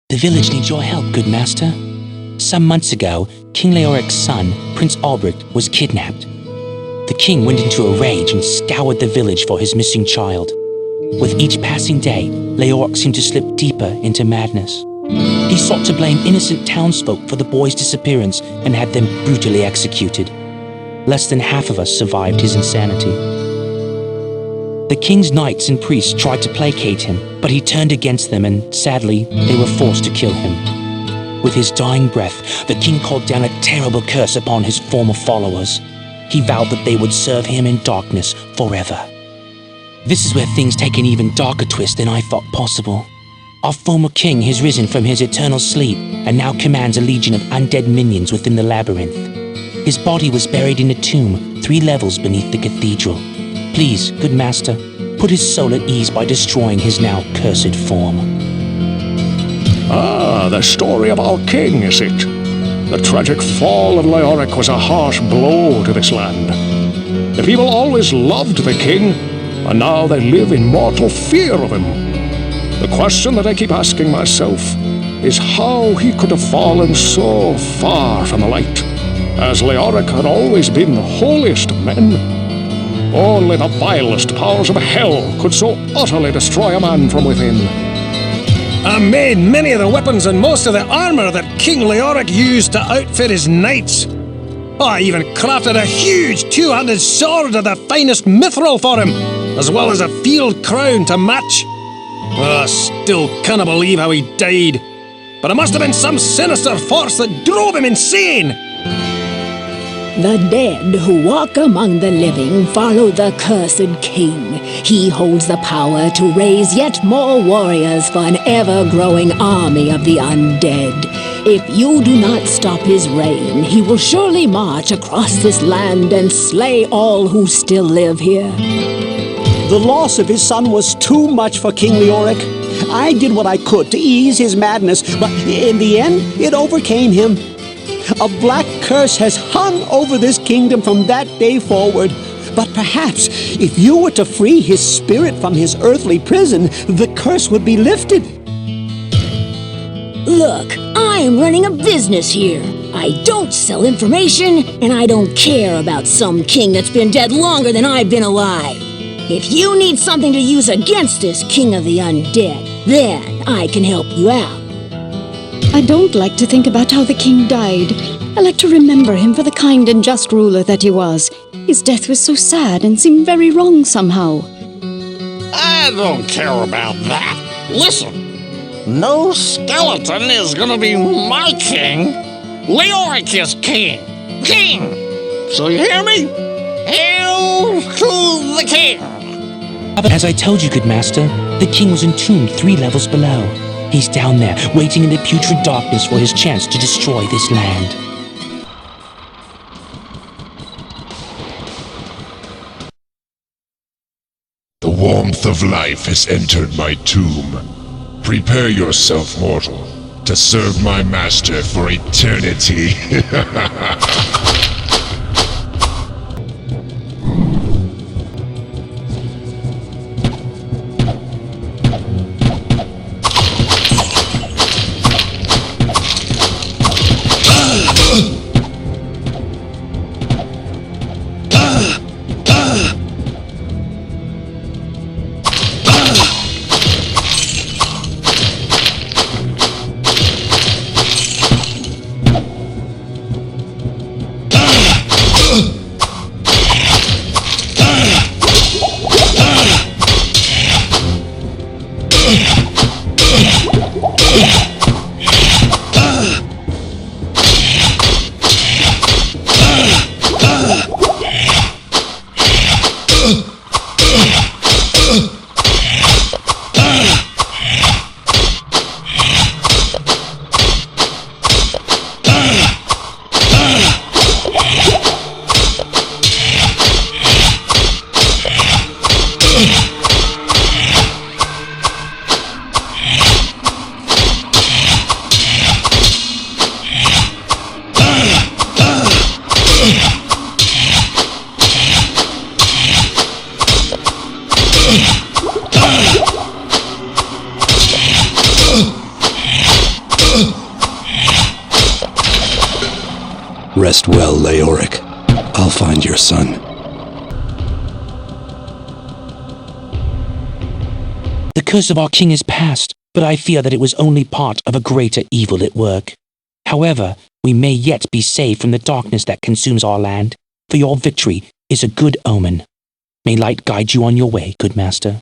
The village needs your help, good master. Some months ago, King Leoric's son, Prince Albrecht, was kidnapped. The king went into a rage and scoured the village for his missing child. With each passing day, Leoric seemed to slip deeper into madness. He sought to blame innocent townsfolk for the boy's disappearance and had them brutally executed. Less than half of us survived his insanity. The king's knights and priests tried to placate him, but he turned against them and, sadly, they were forced to kill him. With his dying breath, the king called down a terrible curse upon his former followers. He vowed that they would serve him in darkness forever. This is where things take an even darker twist than I thought possible. Our former king has risen from his eternal sleep and now commands a legion of undead minions within the labyrinth. His body was buried in a tomb 3 levels beneath the cathedral. Please, good master, put his soul at ease by destroying his now cursed form. Ah, the story of our king, is it? The tragic fall of Leoric was a harsh blow to this land. The people always loved the king, and now they live in mortal fear of him. The question that I keep asking myself is how he could have fallen so far from the light, as Leoric had always been the holiest of men. Only the vilest powers of hell could so utterly destroy a man from within. I made many of the weapons and most of the armor that King Leoric used to outfit his knights. I even crafted a huge 2-handed sword of the finest mithril for him, as well as a field crown to match. I still can't believe how he died, but it must have been some sinister force that drove him insane. The dead who walk among the living follow the cursed king. He holds the power to raise yet more warriors for an ever-growing army of the undead. If you do not stop his reign, he will surely march across this land and slay all who still live here. The loss of his son was too much for King Leoric. I did what I could to ease his madness, but in the end, it overcame him. A black curse has hung over this kingdom from that day forward. But perhaps, if you were to free his spirit from his earthly prison, the curse would be lifted. Look, I'm running a business here. I don't sell information, and I don't care about some king that's been dead longer than I've been alive. If you need something to use against this king of the undead, then I can help you out. I don't like to think about how the king died. I like to remember him for the kind and just ruler that he was. His death was so sad and seemed very wrong somehow. I don't care about that. Listen, no skeleton is gonna be my king. Leoric is king. King! So you hear me? Hail to the king! As I told you, good master, the king was entombed 3 levels below. He's down there, waiting in the putrid darkness for his chance to destroy this land. The warmth of life has entered my tomb. Prepare yourself, mortal, to serve my master for eternity. Rest well, Leoric. I'll find your son. The curse of our king is past, but I fear that it was only part of a greater evil at work. However, we may yet be saved from the darkness that consumes our land, for your victory is a good omen. May light guide you on your way, good master.